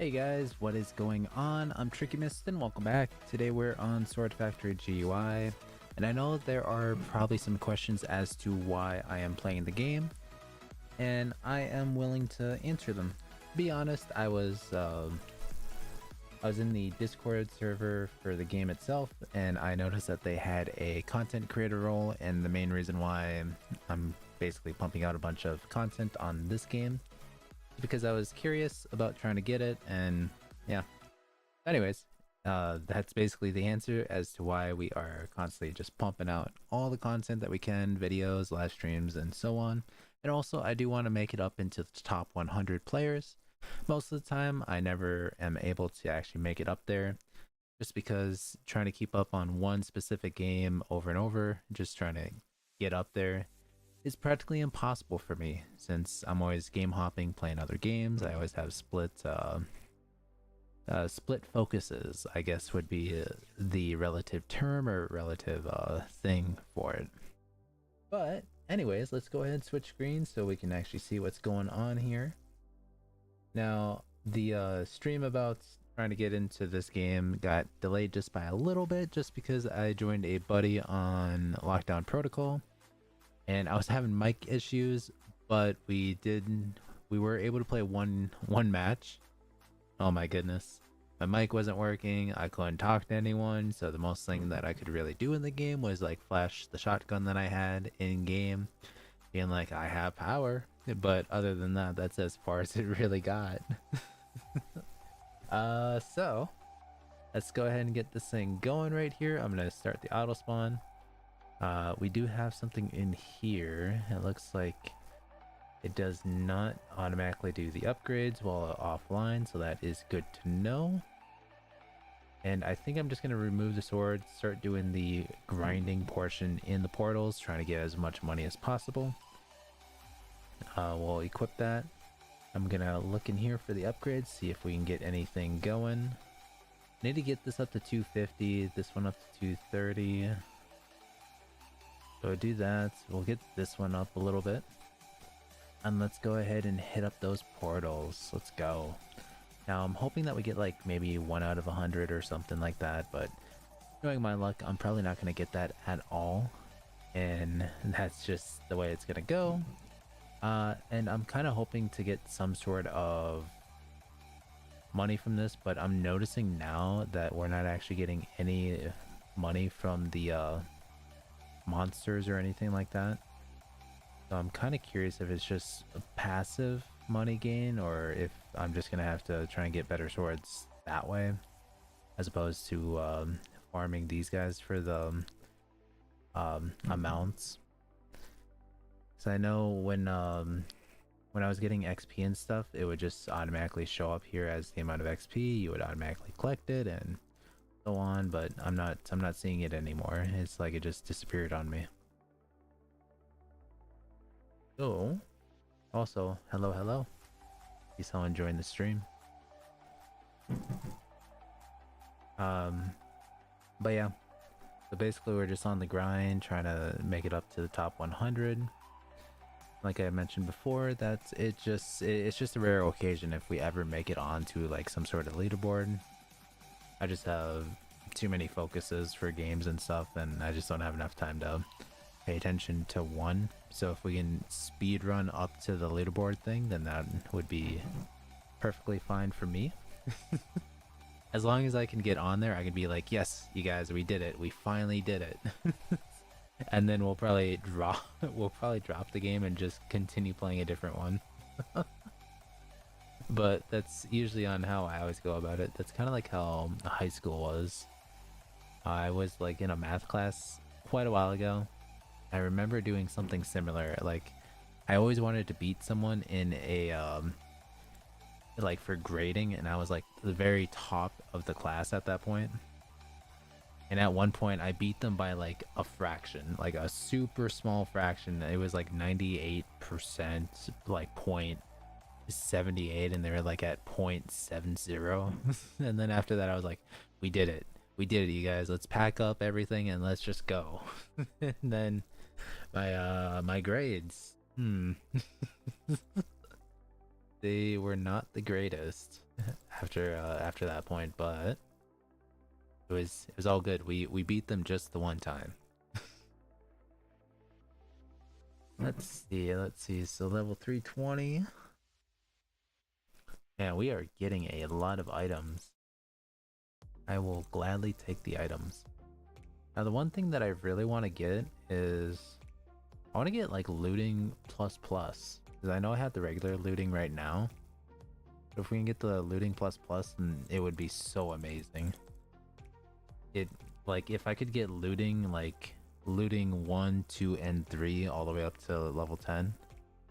Hey guys, what is going on? I'm TrickyMist and welcome back. Today we're on Sword Factory GUI, and I know there are probably some questions as to why I am playing the game, and I am willing to answer them. To be honest, I was in the Discord server for the game itself, and I noticed that they had a content creator role, and the main reason why I'm basically pumping out a bunch of content on this game because I was curious about trying to get it, and yeah. Anyways, that's basically the answer as to why we are constantly just pumping out all the content that we can, videos, live streams, and so on. And also, I do want to make it up into the top 100 players. Most of the time, I never am able to actually make it up there, just because trying to keep up on one specific game over and over, just trying to get up there is practically impossible for me since I'm always game hopping, playing other games. I always have split focuses, I guess would be the relative term or relative thing for it. But anyways, let's go ahead and switch screens so we can actually see what's going on here. Now, the stream about trying to get into this game got delayed just by a little bit, just because I joined a buddy on Lockdown Protocol and I was having mic issues, but we were able to play one match. Oh my goodness. My mic wasn't working, I couldn't talk to anyone, so the most thing that I could really do in the game was like flash the shotgun that I had in game, being like, I have power. But other than that, that's as far as it really got. So let's go ahead and get this thing going right here. I'm gonna start the auto spawn. We do have something in here. It looks like it does not automatically do the upgrades while offline, so that is good to know. And I think I'm just going to remove the sword, start doing the grinding portion in the portals, trying to get as much money as possible. We'll equip that. I'm going to look in here for the upgrades, see if we can get anything going. Need to get this up to 250, this one up to 230. So do that. We'll get this one up a little bit. And let's go ahead and hit up those portals. Let's go. Now I'm hoping that we get like maybe 1 out of 100 or something like that, but knowing my luck, I'm probably not going to get that at all. And that's just the way it's going to go. And I'm kind of hoping to get some sort of money from this, but I'm noticing now that we're not actually getting any money from the monsters or anything like that. So I'm kind of curious if it's just a passive money gain or if I'm just gonna have to try and get better swords that way, as opposed to farming these guys for the amounts. So I know when I was getting XP and stuff, it would just automatically show up here as the amount of XP. You would automatically collect it and so on, but I'm not seeing it anymore. It's like it just disappeared on me. So, also, hello. See someone join the stream. But yeah. So basically we're just on the grind, trying to make it up to the top 100. Like I mentioned before, it's just a rare occasion if we ever make it onto like some sort of leaderboard. I just have too many focuses for games and stuff, and I just don't have enough time to pay attention to one. So if we can speed run up to the leaderboard thing, then that would be perfectly fine for me. As long as I can get on there, I can be like, yes, you guys, we did it. We finally did it. And then we'll probably drop the game and just continue playing a different one. But that's usually on how I always go about it. That's kind of like how high school was. I was like in a math class quite a while ago. I remember doing something similar. Like, I always wanted to beat someone in a like for grading, and I was like the very top of the class at that point. And at one point I beat them by like a fraction, like a super small fraction. It was like 98%, like 0.78, and they were like at 0.70. And then after that I was like, we did it, you guys. Let's pack up everything and let's just go. And then my grades, they were not the greatest after that point, but it was all good. We beat them just the one time. Let's see. So level 320. Yeah, we are getting a lot of items. I will gladly take the items. Now the one thing that I really want to get is I want to get like looting plus plus, because I know I have the regular looting right now. But if we can get the looting plus plus, then it would be so amazing. It like if I could get looting like looting 1, 2, and 3 all the way up to level 10,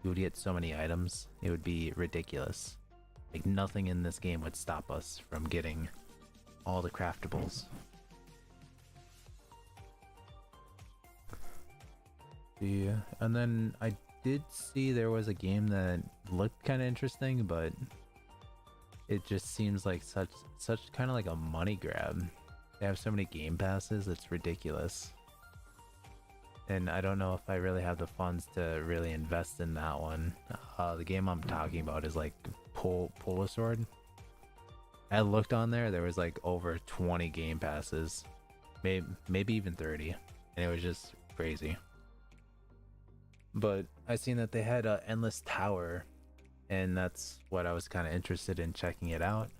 we would get so many items. It would be ridiculous. Like nothing in this game would stop us from getting all the craftables. Yeah, and then I did see there was a game that looked kind of interesting, but it just seems like such kind of like a money grab. They have so many game passes, it's ridiculous. And I don't know if I really have the funds to really invest in that one. The game I'm talking about is like Polar Sword. I looked on there was like over 20 game passes, maybe even 30, and it was just crazy. But I seen that they had a Endless Tower, and that's what I was kind of interested in checking it out.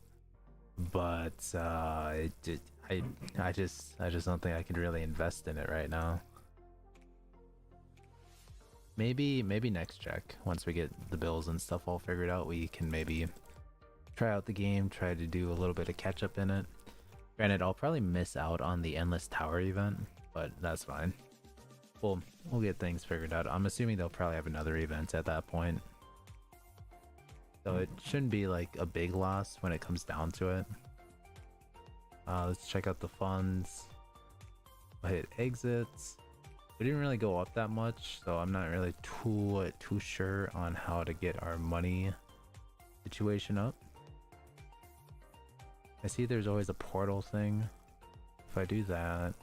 But I just don't think I could really invest in it right now. Maybe next check, once we get the bills and stuff all figured out, we can maybe try out the game, try to do a little bit of catch up in it. Granted, I'll probably miss out on the Endless Tower event, but that's fine. We'll get things figured out. I'm assuming they'll probably have another event at that point, so it shouldn't be like a big loss when it comes down to it. Let's check out the funds. I'll hit exits. We didn't really go up that much, so I'm not really too sure on how to get our money situation up. I see there's always a portal thing. If I do that,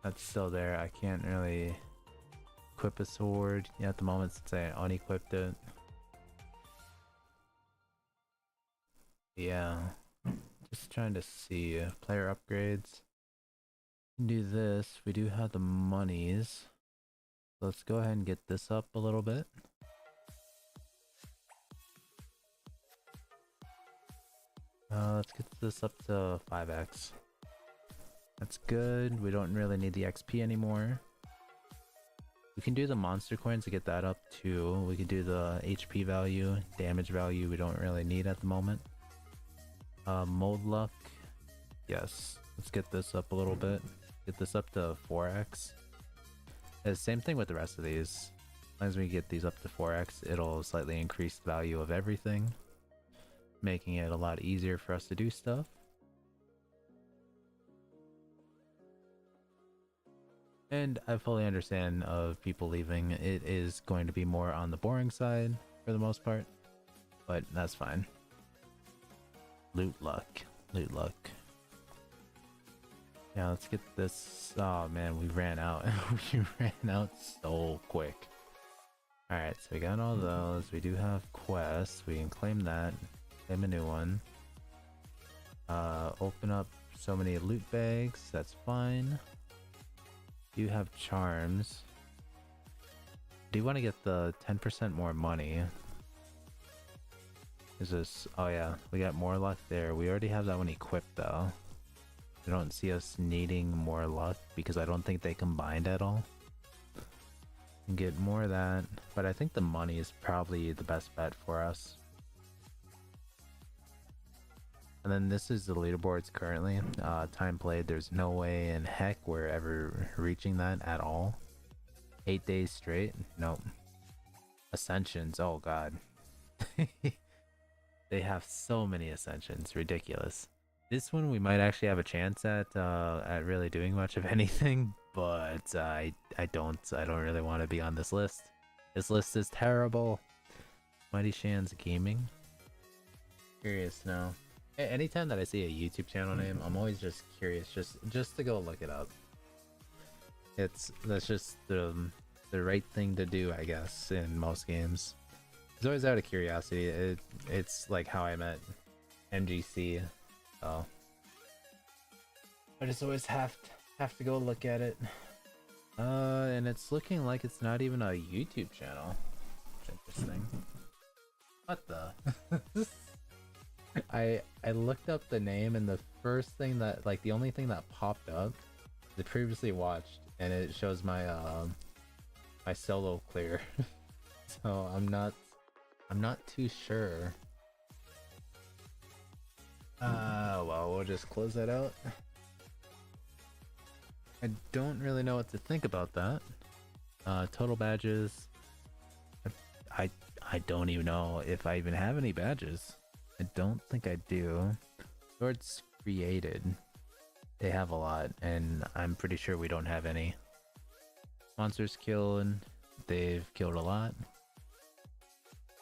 that's still there. I can't really equip a sword at the moment since I unequipped it. Yeah, just trying to see player upgrades. Do this. We do have the monies. Let's go ahead and get this up a little bit. Let's get this up to 5x. That's good. We don't really need the XP anymore. We can do the monster coins to get that up too. We can do the HP value, damage value we don't really need at the moment. Mold luck. Yes. Let's get this up a little bit. Get this up to 4x. The same thing with the rest of these. As long as we get these up to 4x, it'll slightly increase the value of everything, making it a lot easier for us to do stuff. And I fully understand of people leaving. It is going to be more on the boring side for the most part, but that's fine. Loot luck. Yeah, let's get this. Oh man, we ran out. We ran out so quick. Alright, so we got all those. We do have quests. We can claim that. Claim a new one. Open up so many loot bags. That's fine. Do have charms. Do you want to get the 10% more money? Is this? Oh yeah, we got more luck there. We already have that one equipped though. I don't see us needing more luck because I don't think they combined at all. Get more of that, but I think the money is probably the best bet for us. And then this is the leaderboards currently. Time played, there's no way in heck we're ever reaching that at all. 8 days straight? Nope. Ascensions, oh god. They have so many ascensions, ridiculous. This one we might actually have a chance at really doing much of anything, but I don't really want to be on this list. This list is terrible. Mighty Shan's Gaming. Curious now. Anytime that I see a YouTube channel name, I'm always just curious, just to go look it up. That's just the right thing to do, I guess, in most games. It's always out of curiosity. It's like how I met MGC. So I just always have to go look at it. And it's looking like it's not even a YouTube channel. Interesting. What the? I looked up the name, and the first thing that, like, the only thing that popped up, the previously watched, and it shows my my solo clear. So I'm not too sure. Well, we'll just close that out. I don't really know what to think about that. Total badges. I don't even know if I even have any badges. I don't think I do. Swords created. They have a lot, and I'm pretty sure we don't have any. Monsters killed. They've killed a lot.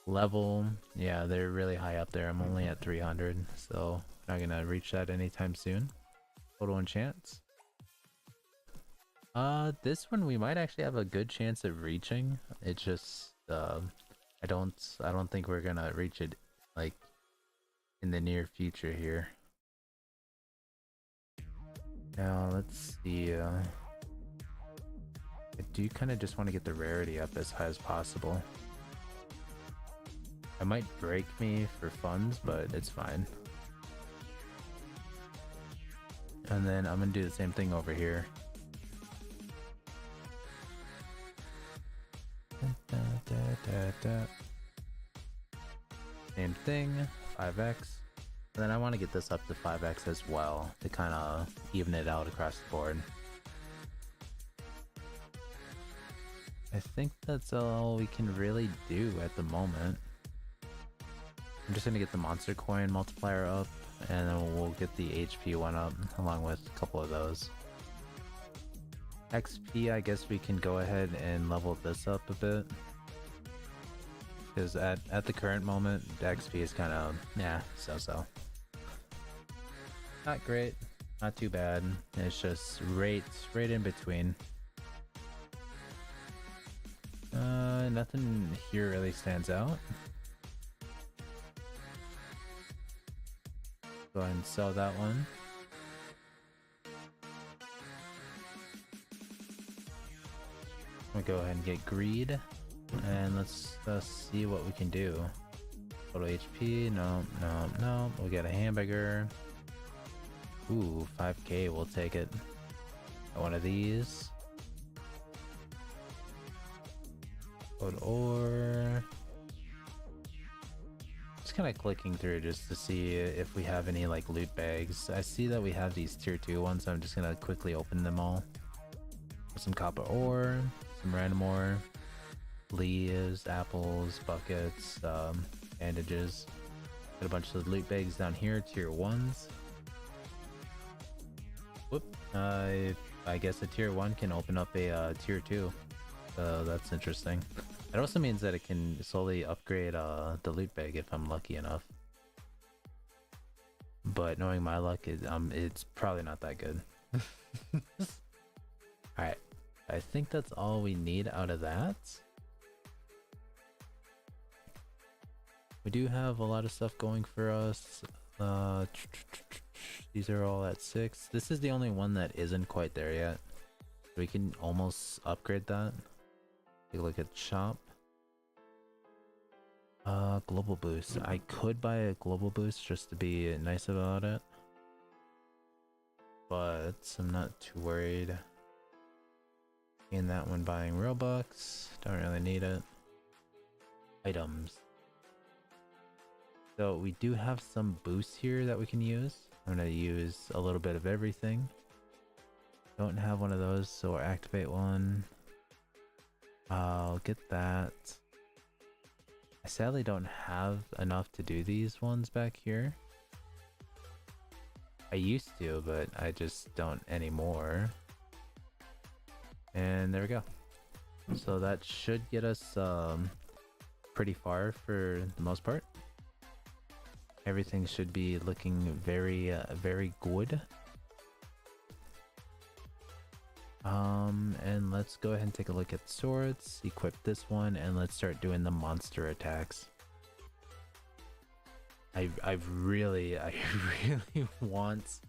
Level. Yeah, they're really high up there. I'm only at 300, so not gonna reach that anytime soon. Total enchants. This one we might actually have a good chance of reaching. It's just, I don't think we're gonna reach it, like, in the near future here. Now, let's see, I do kind of just want to get the rarity up as high as possible. It might break me for funds, but it's fine. And then I'm gonna do the same thing over here. Same thing, 5x. And then I want to get this up to 5x as well to kind of even it out across the board. I think that's all we can really do at the moment. I'm just going to get the monster coin multiplier up, and then we'll get the HP one up along with a couple of those. XP, I guess we can go ahead and level this up a bit. Because at the current moment, the XP is kind of, yeah, so. Not great, not too bad. It's just right in between. Nothing here really stands out. Go ahead and sell that one. I'm gonna go ahead and get greed, and let's see what we can do. Total HP, no. We'll get a hamburger. Ooh, 5k, we'll take it. One of these. Code ore. Just kind of clicking through just to see if we have any like loot bags. I see that we have these tier 2 ones, so I'm just gonna quickly open them all. Some copper ore, some random ore, leaves, apples, buckets, bandages. Got a bunch of loot bags down here, tier 1s. Whoop. I guess a tier 1 can open up a tier 2. So that's interesting. It also means that it can slowly upgrade the loot bag if I'm lucky enough. But knowing my luck, it's probably not that good. Alright. I think that's all we need out of that. We do have a lot of stuff going for us. These are all at 6. This is the only one that isn't quite there yet. We can almost upgrade that. Take a look at shop. Global boost. I could buy a global boost just to be nice about it, but I'm not too worried. In that one, buying Robux. Don't really need it. Items. So we do have some boosts here that we can use. I'm gonna use a little bit of everything. Don't have one of those, so we'll activate one. I'll get that. I sadly don't have enough to do these ones back here. I used to, but I just don't anymore. And there we go. So that should get us pretty far for the most part. Everything should be looking very, very good. And let's go ahead and take a look at swords, equip this one, and let's start doing the monster attacks. I really want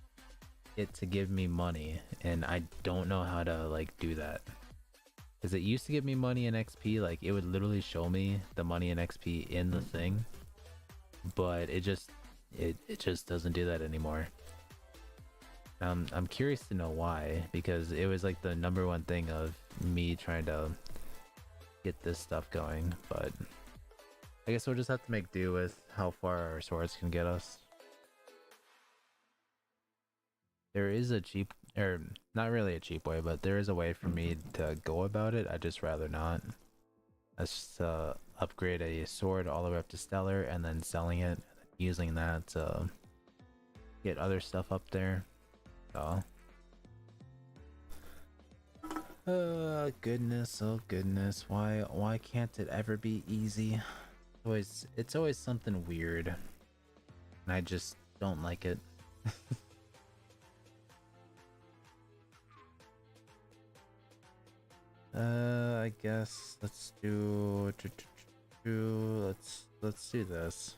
it to give me money, and I don't know how to like do that. Because it used to give me money and XP, like it would literally show me the money and XP in the thing, but it just doesn't do that anymore. I'm curious to know why, because it was like the number one thing of me trying to get this stuff going, but I guess we'll just have to make do with how far our swords can get us. There is a cheap, or not really a cheap way, but there is a way for me to go about it. I'd just rather not. Let's just upgrade a sword all the way up to stellar and then selling it, using that to get other stuff up there. So, goodness, oh goodness, why can't it ever be easy? It's always something weird, and I just don't like it. I guess let's do let's do this.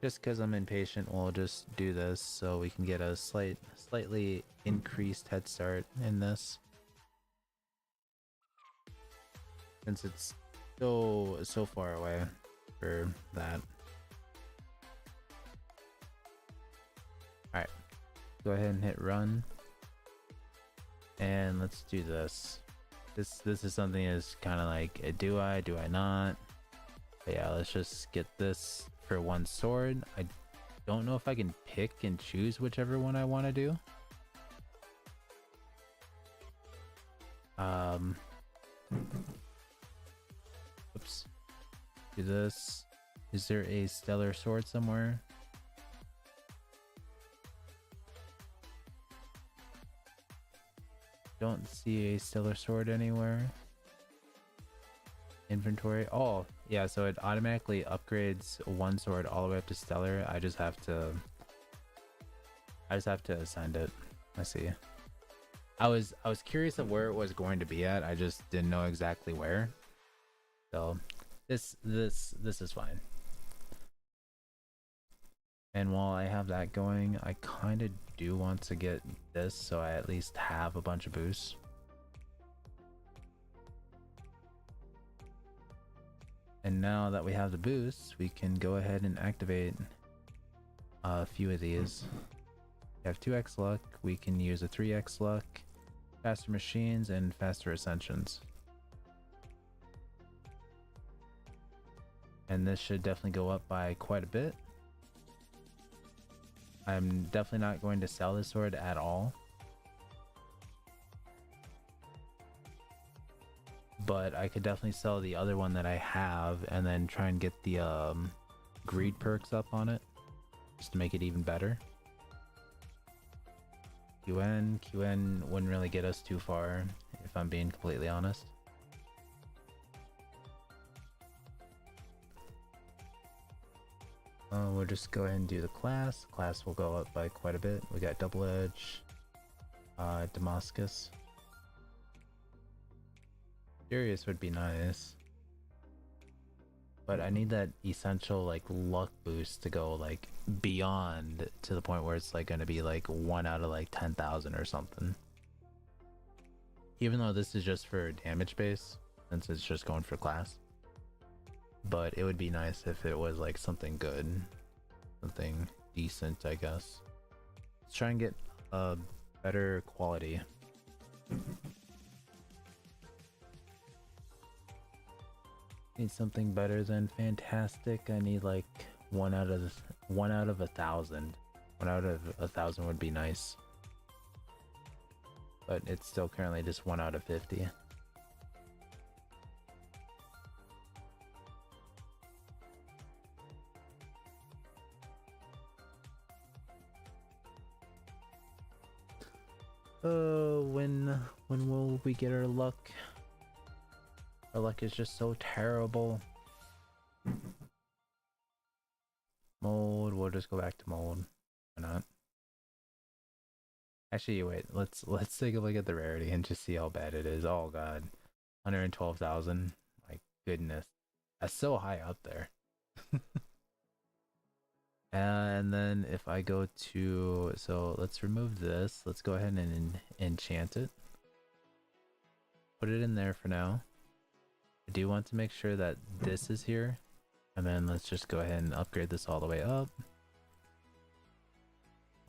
Just because I'm impatient, we'll just do this so we can get a slightly increased head start in this. Since it's so far away for that. Alright, go ahead and hit run. And let's do this. This is something that's kind of like, do I not? But yeah, let's just get this for one sword. I don't know if I can pick and choose whichever one I want to do. Oops. Do this. Is there a stellar sword somewhere? Don't see a stellar sword anywhere. Inventory. Oh, yeah, so it automatically upgrades one sword all the way up to stellar. I just have to ascend it. I see. I was curious of where it was going to be at. I just didn't know exactly where. So this is fine. And while I have that going, I kind of do want to get this so I at least have a bunch of boosts. And now that we have the boosts, we can go ahead and activate a few of these. We have 2x luck, we can use a 3x luck, faster machines, and faster ascensions. And this should definitely go up by quite a bit. I'm definitely not going to sell this sword at all. But I could definitely sell the other one that I have and then try and get the greed perks up on it, just to make it even better. QN wouldn't really get us too far, if I'm being completely honest. We'll just go ahead and do the class. Class will go up by quite a bit. We got double edge, Damascus. Furious would be nice, but I need that essential like luck boost to go like beyond to the point where it's like going to be like 1 out of like 10,000 or something. Even though this is just for damage base, since it's just going for class. But it would be nice if it was like something good, something decent, I guess. Let's try and get a better quality. Need something better than fantastic. I need like 1 out of 1,000. 1 out of 1,000 would be nice, but it's still currently just 1 out of 50. When will we get our luck? Our luck is just so terrible. Mold, we'll just go back to mold. Why not? Actually, wait, let's take a look at the rarity and just see how bad it is. Oh god. 112,000. My goodness. That's so high up there. And then if I go to, so let's remove this. Let's go ahead and enchant it. Put it in there for now. I do want to make sure that this is here. And then let's just go ahead and upgrade this all the way up.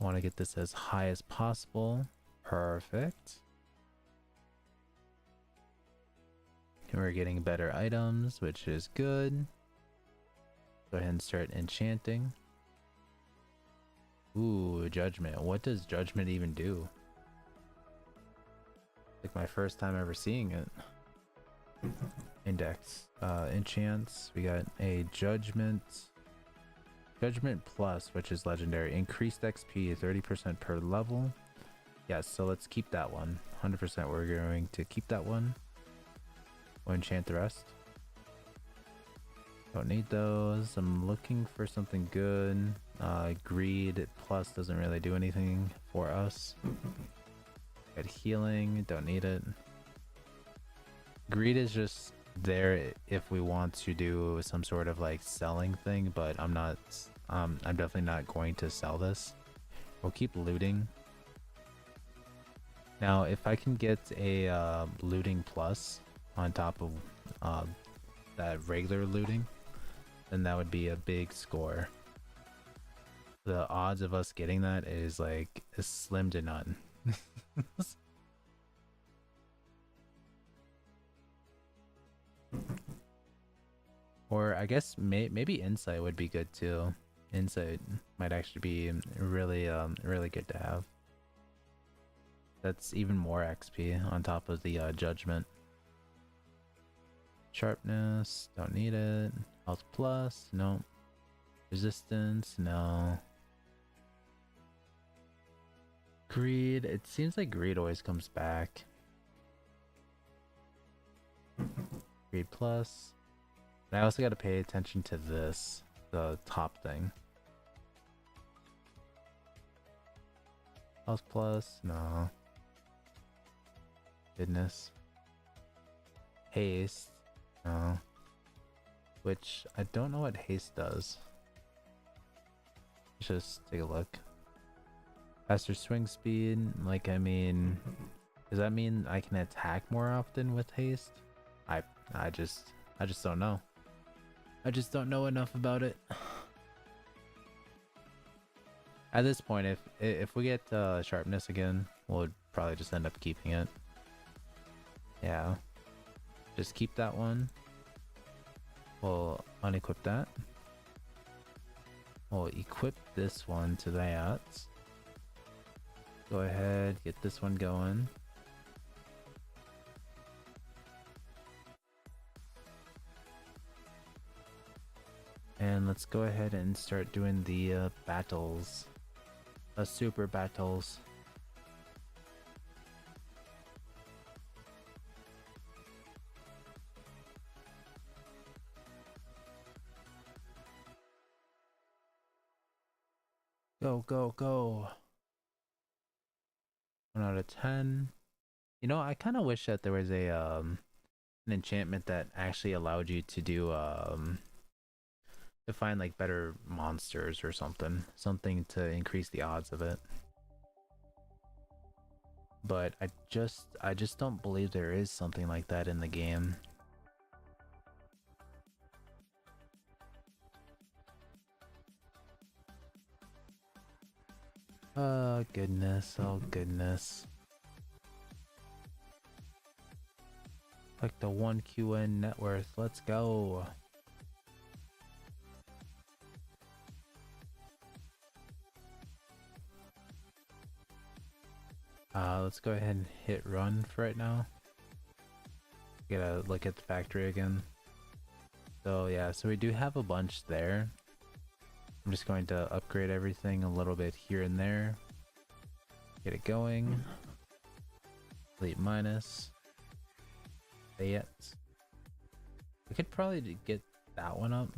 I want to get this as high as possible. Perfect. And we're getting better items, which is good. Go ahead and start enchanting. Ooh, Judgment. What does Judgment even do? Like my first time ever seeing it. Index. Enchants. We got a Judgment. Judgment Plus, which is legendary. Increased XP 30% per level. Yes, so let's keep that one. 100% we're going to keep that one. We'll enchant the rest. Don't need those. I'm looking for something good. Greed Plus doesn't really do anything for us. Got healing. Don't need it. Greed is just there if we want to do some sort of like selling thing, but I'm not. I'm definitely not going to sell this. We'll keep looting. Now, if I can get a looting plus on top of that regular looting, then that would be a big score. The odds of us getting that is like slim to none. Or I guess maybe insight would be good too. Insight might actually be really really good to have. That's even more XP on top of the judgment. Sharpness, don't need it. Health plus, no. Resistance, no. Greed, it seems like greed always comes back. Greed plus. And I also got to pay attention to this, the top thing. Health plus, no. Goodness. Haste, no. Which I don't know what haste does. Let's just take a look. Faster swing speed, like I mean, does that mean I can attack more often with haste? I just don't know. I just don't know enough about it. At this point, if we get sharpness again, we'll probably just end up keeping it. Yeah, just keep that one. We'll unequip that. We'll equip this one to that. Go ahead, get this one going. And let's go ahead and start doing the battles. Super battles. Go, go, go. 1 out of 10. You know, I kind of wish that there was a an enchantment that actually allowed you to do to find like better monsters or something to increase the odds of it. But I just don't believe there is something like that in the game. Oh goodness, oh goodness. Like the 1QN net worth, let's go. Let's go ahead and hit run for right now. Gotta look at the factory again. So yeah, so we do have a bunch there. I'm just going to upgrade everything a little bit here and there. Get it going. Fleet minus. Yet. We could probably get that one up.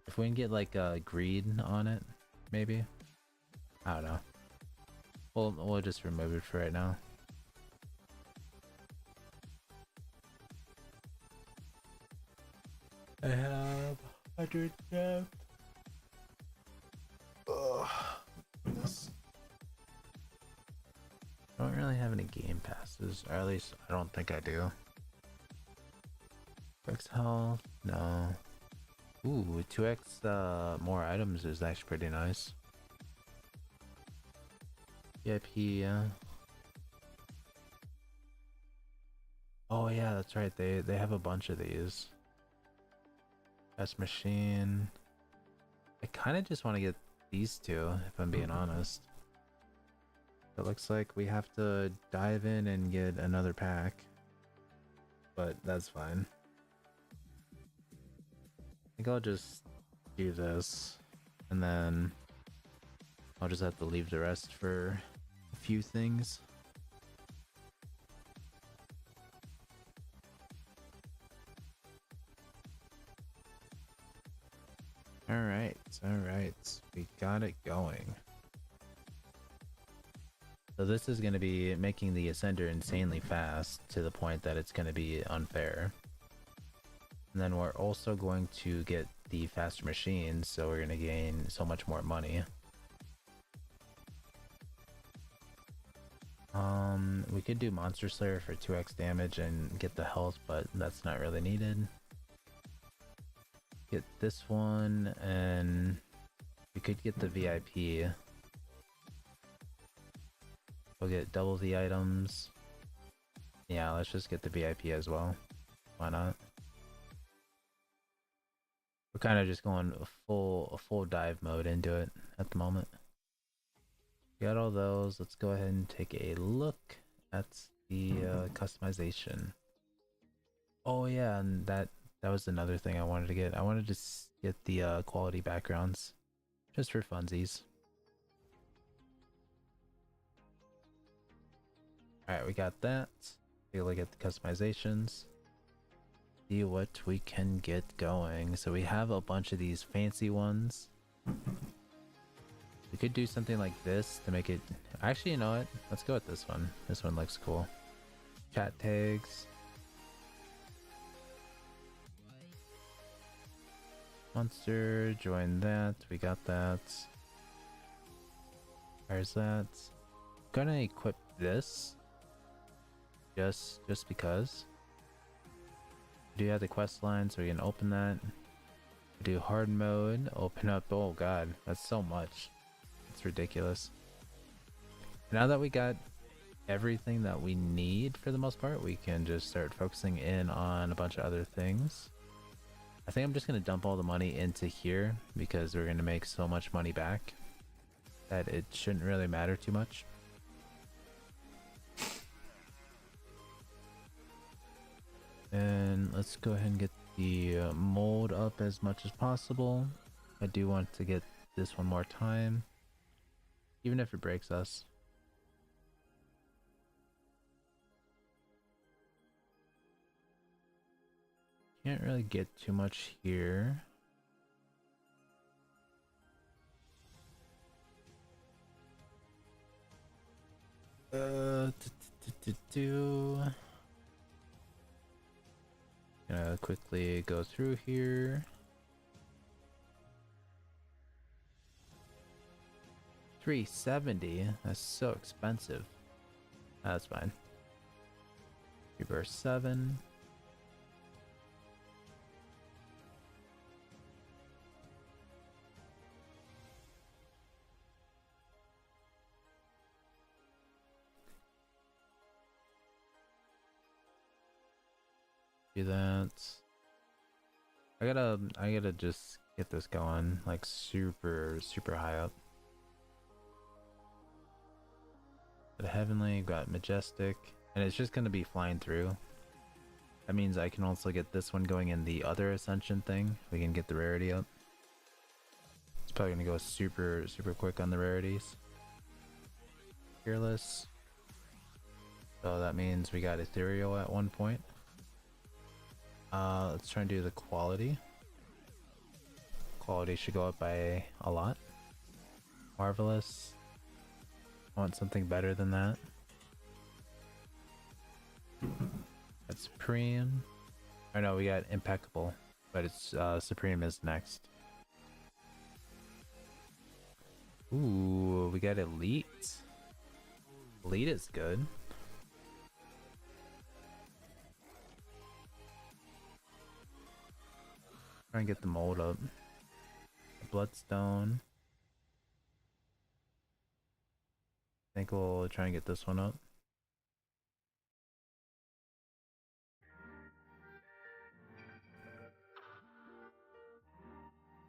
If we can get like a greed on it, maybe. I don't know. We'll just remove it for right now. I have 100 gems. Ugh. This. I don't really have any game passes, or at least I don't think I do. X health? No. Ooh, 2x more items is actually pretty nice. VIP, yeah. Oh yeah, that's right. They have a bunch of these. Best machine. I kind of just want to get these two, if I'm being honest. It looks like we have to dive in and get another pack, but that's fine. I think I'll just do this, and then I'll just have to leave the rest for a few things. Alright, we got it going. So this is going to be making the Ascender insanely fast to the point that it's going to be unfair. And then we're also going to get the faster machines, so we're going to gain so much more money. We could do Monster Slayer for 2x damage and get the health, but that's not really needed. Get this one, and we could get the VIP. We'll get double the items. Yeah, let's just get the VIP as well. Why not? We're kind of just going a full dive mode into it at the moment. Got all those. Let's go ahead and take a look at the customization. Oh yeah, and that was another thing I wanted to get. I wanted to get the quality backgrounds just for funsies. Alright, we got that. Take a look at the customizations. See what we can get going. So we have a bunch of these fancy ones. We could do something like this to make it... Actually, you know what? Let's go with this one. This one looks cool. Chat tags. Monster, join that. We got that. Where's that? Gonna equip this. Just because. We do have the quest line, so we can open that. We do hard mode, open up. Oh god, that's so much. It's ridiculous. Now that we got everything that we need for the most part, we can just start focusing in on a bunch of other things. I think I'm just going to dump all the money into here because we're going to make so much money back that it shouldn't really matter too much. And let's go ahead and get the mold up as much as possible. I do want to get this one more time, even if it breaks us. Can't really get too much here. Gonna quickly go through here. $370. That's so expensive. That's fine. Reverse 7. Do that. I gotta just get this going like super high up. Got heavenly, got majestic, and it's just gonna be flying through. That means I can also get this one going in the other ascension thing. We can get the rarity up. It's probably gonna go super quick on the rarities. Fearless. So that means we got ethereal at one point. Let's try and do the quality. Quality should go up by a lot. Marvelous. I want something better than that. That's supreme. Oh no, we got impeccable. But it's Supreme is next. Ooh, we got Elite. Elite is good. Try and get the mold up. Bloodstone. I think we'll try and get this one up.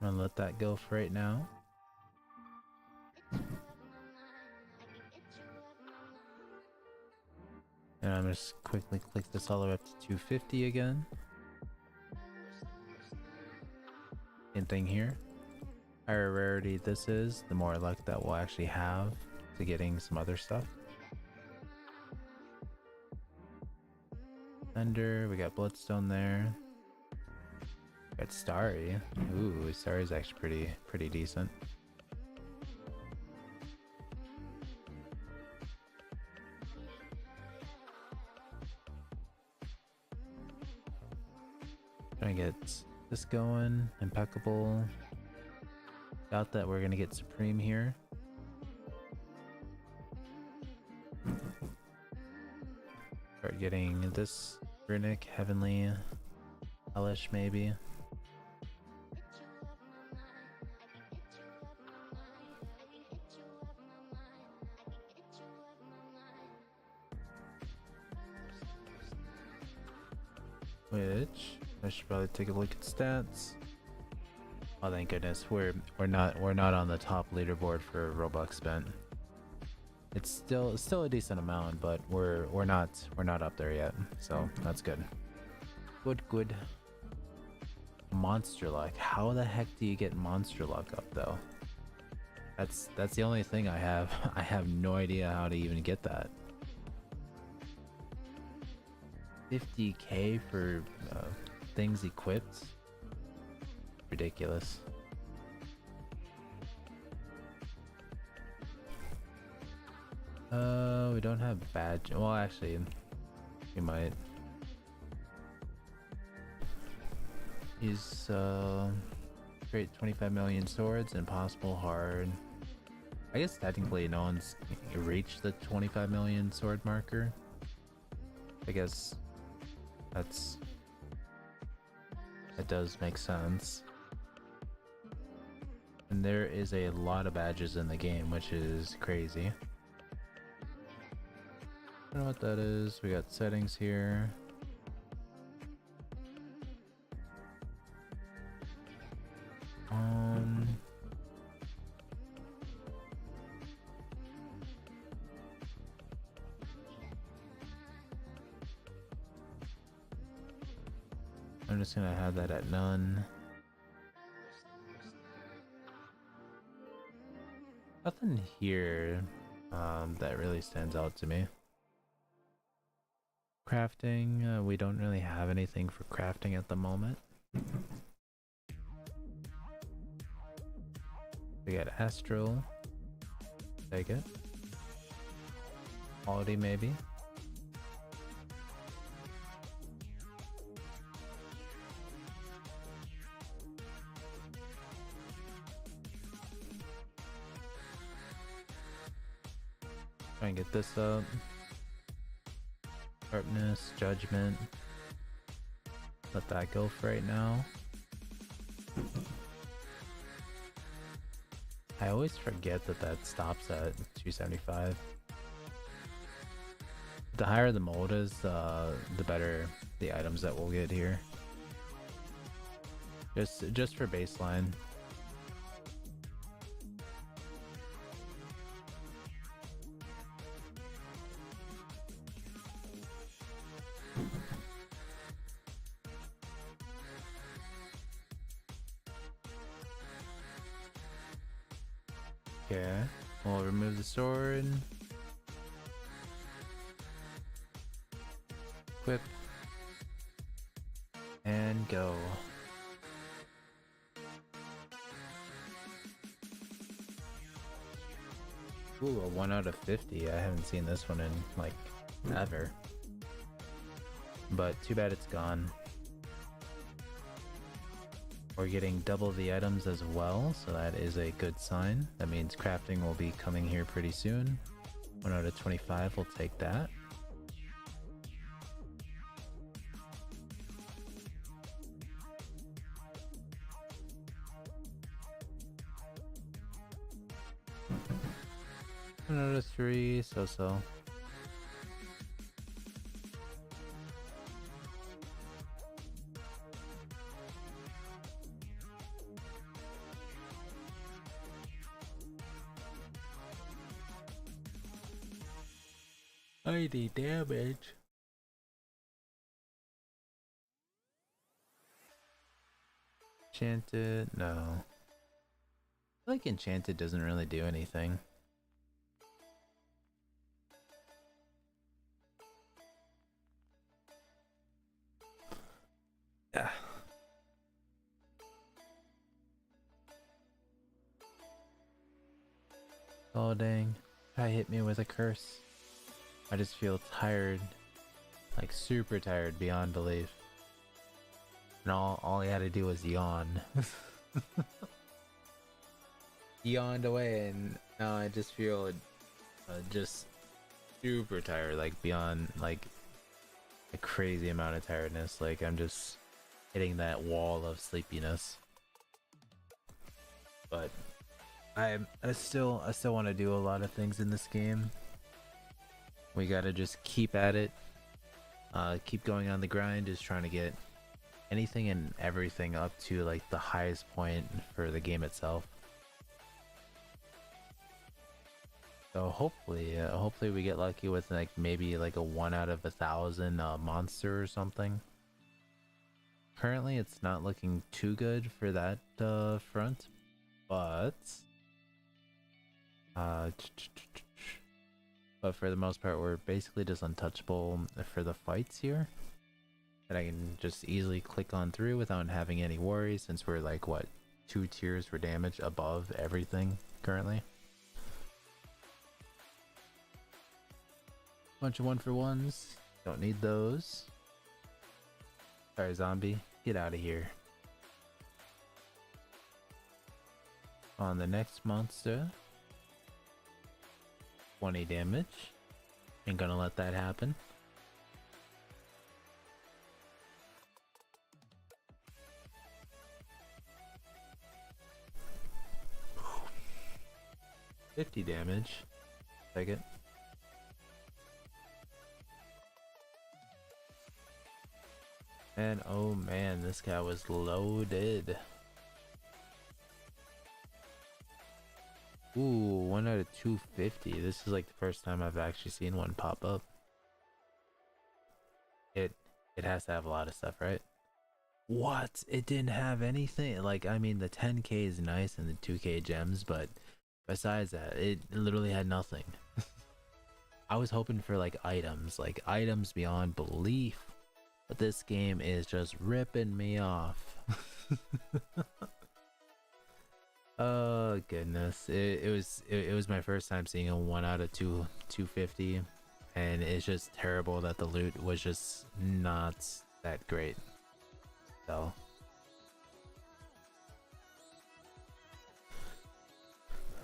I'm gonna let that go for right now. And I'm just quickly click this all the way up to 250 again. Same thing here. Higher rarity this is, the more luck that we'll actually have to getting some other stuff. Thunder, we got Bloodstone there. Got Starry. Ooh, Starry's actually pretty decent. Trying to get this going. Impeccable. Doubt that we're gonna get Supreme here. Start getting this Runic, Heavenly, Hellish maybe. Which I should probably take a look at stats. Oh, thank goodness, we're not on the top leaderboard for Robux spent. It's still a decent amount, but we're not up there yet, so that's good. Good. Monster luck. How the heck do you get monster luck up though? That's the only thing I have. I have no idea how to even get that. 50k for things equipped? Ridiculous. We don't have badge. Well, actually, we might. He's create 25 million swords, impossible hard. I guess technically no one's reached the 25 million sword marker. I guess that does make sense. And there is a lot of badges in the game, which is crazy. I don't know what that is. We got settings here. I'm just gonna have that at none. Nothing here that really stands out to me. Crafting, we don't really have anything for crafting at the moment. We got Astral. Take it. Quality maybe. Try and get this up. Sharpness, Judgment. Let that go for right now. I always forget that stops at 275. The higher the mold is, the better the items that we'll get here. Just for baseline. Okay, we'll remove the sword. Equip. And go. Ooh, a 1 out of 50. I haven't seen this one in, like, ever. But too bad it's gone. We're getting double the items as well, so that is a good sign. That means crafting will be coming here pretty soon. 1 out of 25, we'll take that. Another 3, so. ID damage. Enchanted, no. I feel like Enchanted doesn't really do anything. Yeah. Oh dang. Guy hit me with a curse. I just feel tired. Like super tired beyond belief. And all he had to do was yawn. Yawned away and now I just feel just super tired, like beyond like a crazy amount of tiredness. Like I'm just hitting that wall of sleepiness. But I still want to do a lot of things in this game. We gotta just keep at it. Keep going on the grind, just trying to get anything and everything up to like the highest point for the game itself. So hopefully we get lucky with like maybe like a 1 out of 1,000 monster or something. Currently it's not looking too good for that front, but for the most part we're basically just untouchable for the fights here. That I can just easily click on through without having any worries, since we're like what, 2 tiers for damage above everything currently. Bunch of 1-for-1s. Don't need those. Sorry, zombie. Get out of here. On the next monster. 20 damage. Ain't gonna let that happen. $50 damage. Take it. And oh man, this guy was loaded. Ooh, 1 out of 250. This is like the first time I've actually seen one pop up. It has to have a lot of stuff, right? What? It didn't have anything? Like, I mean, the 10k is nice and the 2k gems, but besides that, it literally had nothing. I was hoping for like items beyond belief. But this game is just ripping me off. Oh goodness, it was my first time seeing a 1 out of 250, and it's just terrible that the loot was just not that great. So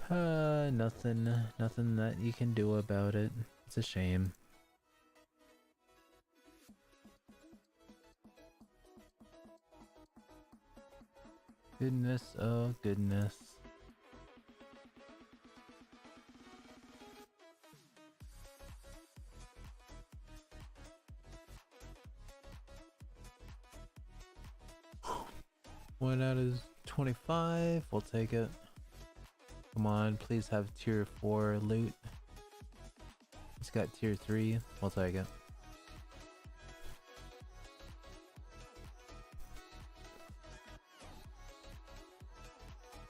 nothing that you can do about it. It's a shame. Goodness, oh goodness. One out of 25, we'll take it. Come on, please have tier 4 loot. It's got tier 3, we'll take it.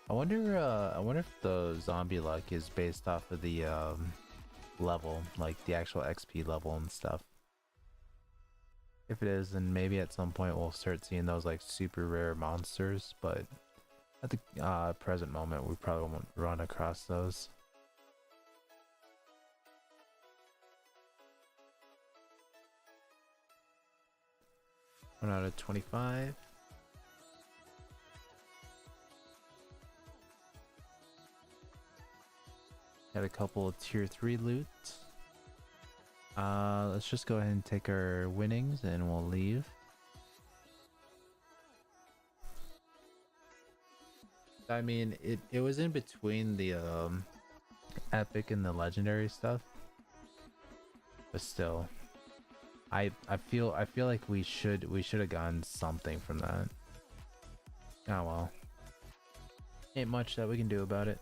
I wonder if the zombie luck is based off of the level, like the actual XP level and stuff. If it is, then maybe at some point we'll start seeing those like super rare monsters, but at the present moment we probably won't run across those. One out of 25. Got a couple of tier 3 loot. Let's just go ahead and take our winnings and we'll leave. I mean, it was in between the epic and the legendary stuff, but still, I feel like we should have gotten something from that. Oh well, ain't much that we can do about it.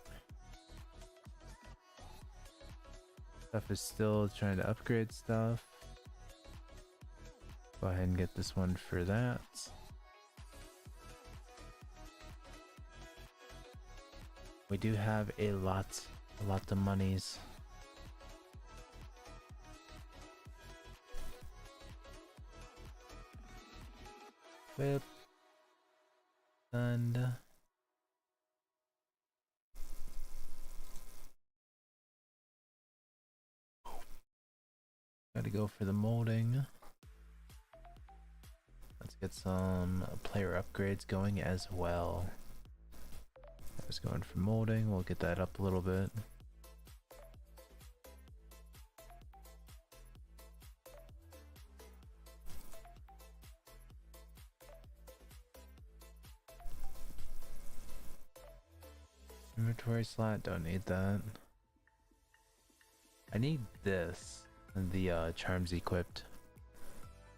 Stuff is still trying to upgrade stuff. Go ahead and get this one for that. We do have a lot of monies. Whip and gotta go for the molding. Let's get some player upgrades going as well. I was going for molding, we'll get that up a little bit. Inventory slot, don't need that. I need this and the charms equipped.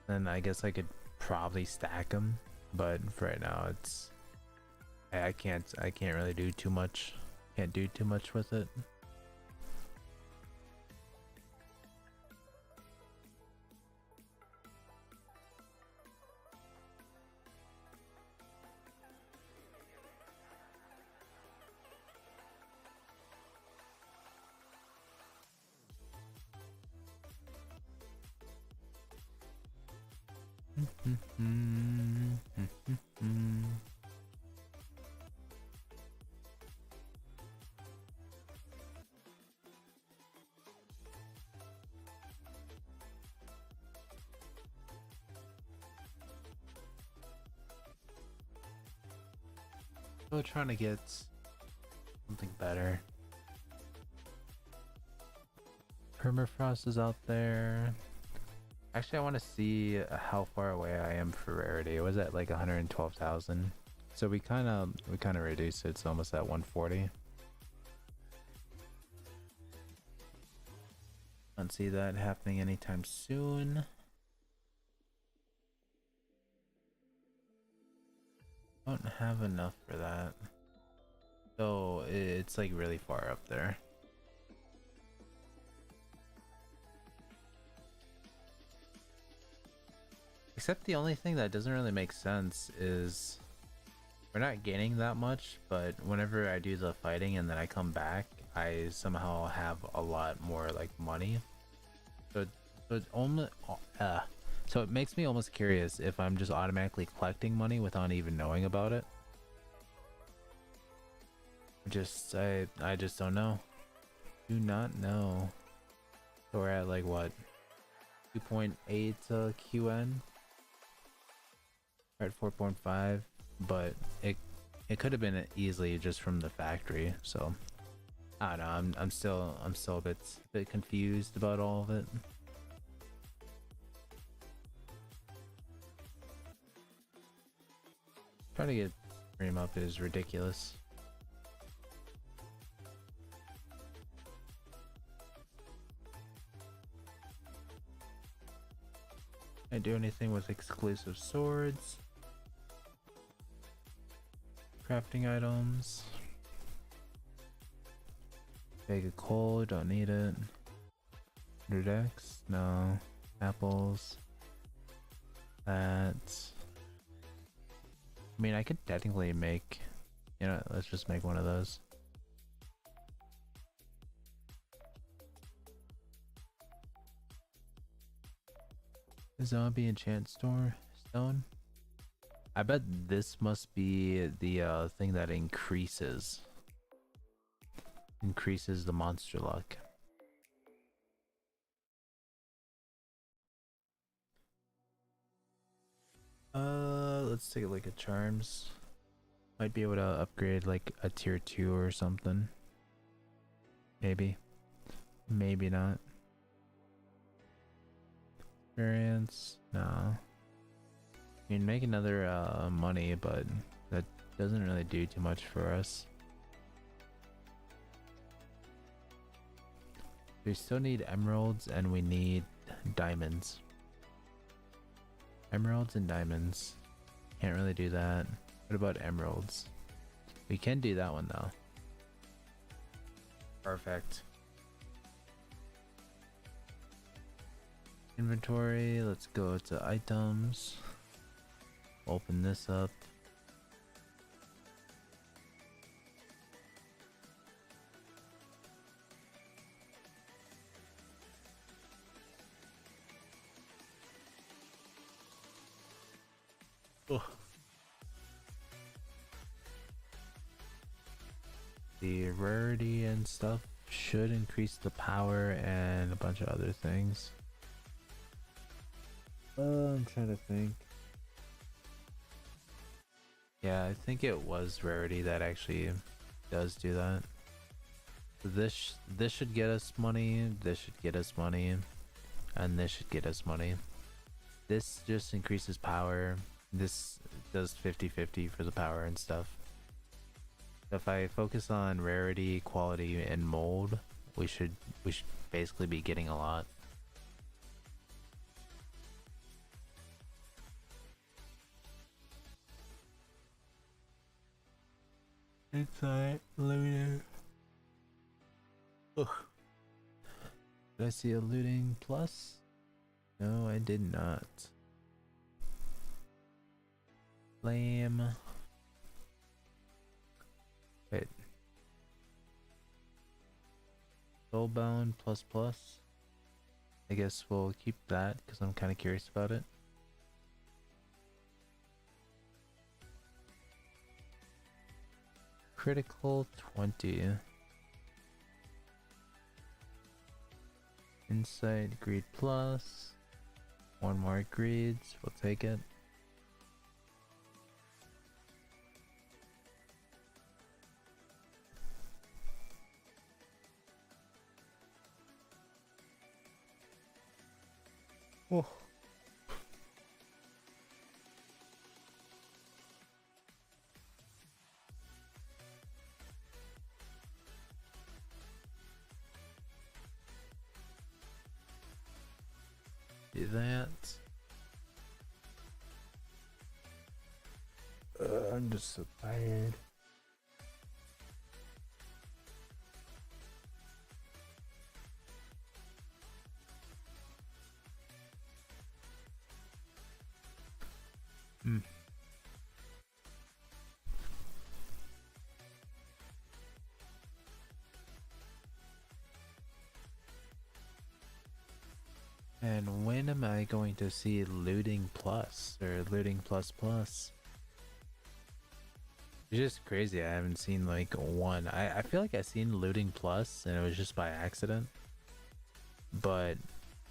Then I guess I could probably stack them, but for right now it's I can't really do too much. Can't do too much with it. Still trying to get something better. Permafrost is out there. Actually, I want to see how far away I am for rarity. It was at like 112,000, so we kind of reduced it. It's almost at 140. Don't see that happening anytime soon. Don't have enough for that, so it's like really far up there. Except the only thing that doesn't really make sense is we're not gaining that much, but whenever I do the fighting and then I come back, I somehow have a lot more like money. So it's only so it makes me almost curious if I'm just automatically collecting money without even knowing about it. I just don't know. Do not know. So we're at like what, 2.8 QN. We're at 4.5, but it could have been easily just from the factory. So I don't know. I'm still a bit confused about all of it. Trying to get stream up is ridiculous. I do anything with exclusive swords, crafting items, bag of coal, don't need it. Underdex, no. Apples, that. I mean, I could technically make, you know, let's just make one of those. Zombie enchant store stone. I bet this must be the thing that increases the monster luck. Let's take a look at charms. Might be able to upgrade like a tier 2 or something. Maybe. Maybe not. Experience? No. I mean, make another money, but that doesn't really do too much for us. We still need emeralds and we need diamonds. Emeralds and diamonds. Can't really do that. What about emeralds? We can do that one though. Perfect. Inventory, let's go to items. Open this up. Ugh. The rarity and stuff should increase the power and a bunch of other things. I'm trying to think. Yeah, I think it was rarity that actually does do that. So this should get us money, this should get us money, and this should get us money. This just increases power. This does 50-50 for the power and stuff. So if I focus on rarity, quality, and mold, we should basically be getting a lot. Inside looting. Ugh. Did I see a looting plus? No, I did not. Flame. Wait. Soulbound plus plus. I guess we'll keep that because I'm kind of curious about it. Critical 20. Insight greed plus. One more greeds, we'll take it. Oh. Do that. I'm just so tired. And when am I going to see looting plus or looting plus plus? It's just crazy. I haven't seen like one. I feel like I seen looting plus and it was just by accident. But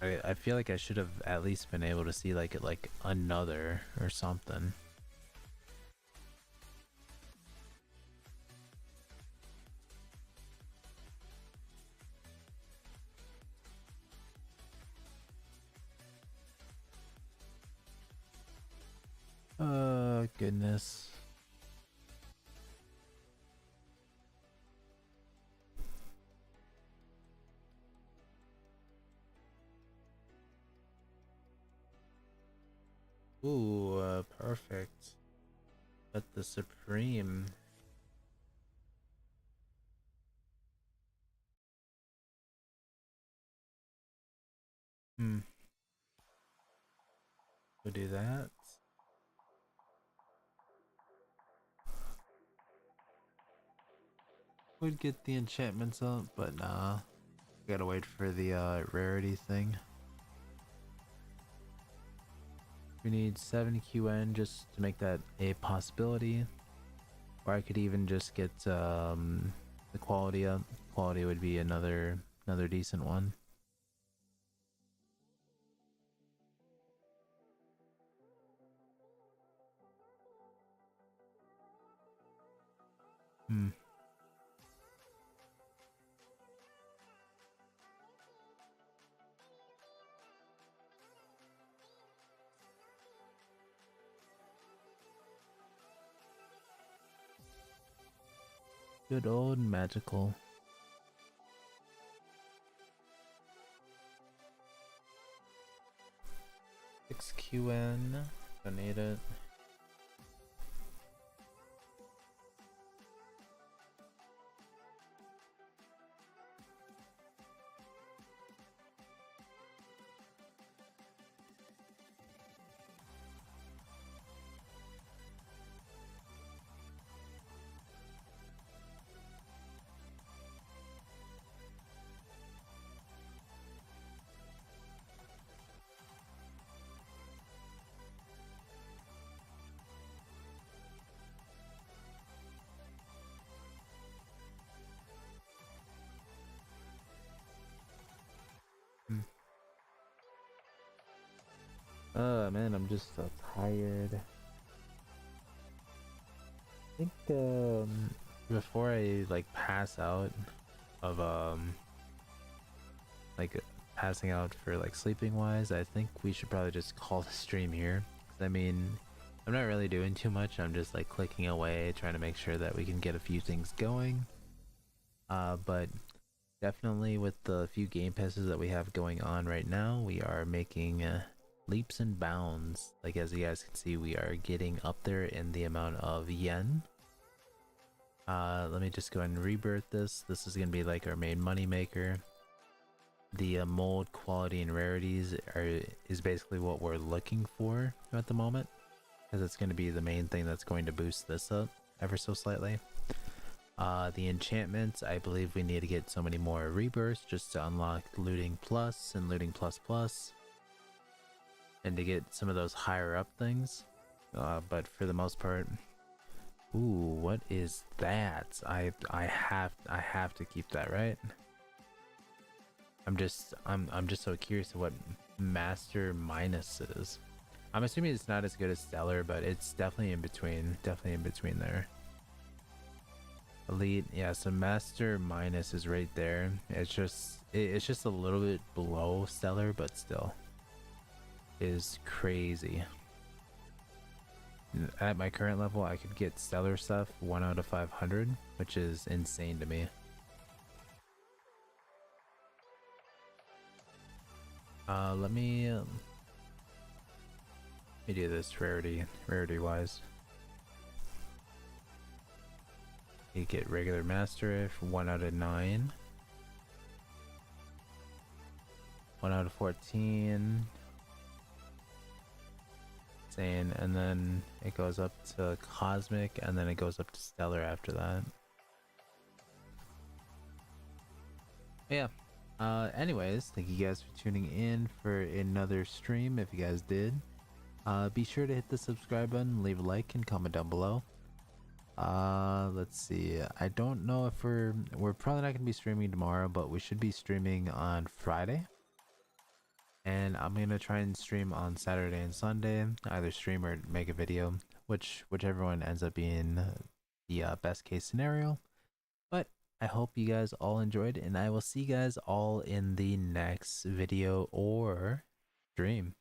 I feel like I should have at least been able to see like another or something. Oh goodness. Ooh, perfect. But the Supreme. We'll do that. Would get the enchantments up, but nah. Gotta wait for the rarity thing. We need 7 QN just to make that a possibility. Or I could even just get the quality up. Quality would be another decent one. Good old magical. XQN. Donate it. Oh man, I'm just so tired. I think before I like pass out of like passing out for like sleeping wise, I think we should probably just call the stream here. 'Cause, I mean, I'm not really doing too much. I'm just like clicking away, trying to make sure that we can get a few things going. But definitely with the few game passes that we have going on right now, we are making leaps and bounds. Like as you guys can see, we are getting up there in the amount of yen. Let me just go ahead and rebirth this. This is gonna be like our main money maker. The mold quality and rarities is basically what we're looking for at the moment, because it's going to be the main thing that's going to boost this up ever so slightly. The enchantments, I believe we need to get so many more rebirths just to unlock looting plus and looting plus plus, and to get some of those higher up things. But for the most part, ooh, what is that? I have to keep that, right? I'm just so curious to what Master Minus is. I'm assuming it's not as good as Stellar, but it's definitely in between. Definitely in between there. Elite, yeah. So Master Minus is right there. It's just a little bit below Stellar, but still is crazy. At my current level, I could get Stellar stuff 1 out of 500, which is insane to me. Let me do this rarity wise. You get regular master if 1 out of 9, 1 out of 14, insane, and then it goes up to cosmic, and then it goes up to stellar after that. Yeah. Anyways, thank you guys for tuning in for another stream. If you guys did, be sure to hit the subscribe button, leave a like, and comment down below. Let's see. I don't know if we're probably not gonna be streaming tomorrow, but we should be streaming on Friday. And I'm gonna try and stream on Saturday and Sunday, either stream or make a video, whichever one ends up being the best case scenario. But I hope you guys all enjoyed, and I will see you guys all in the next video or stream.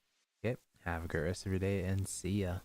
Okay, have a great rest of your day, and see ya.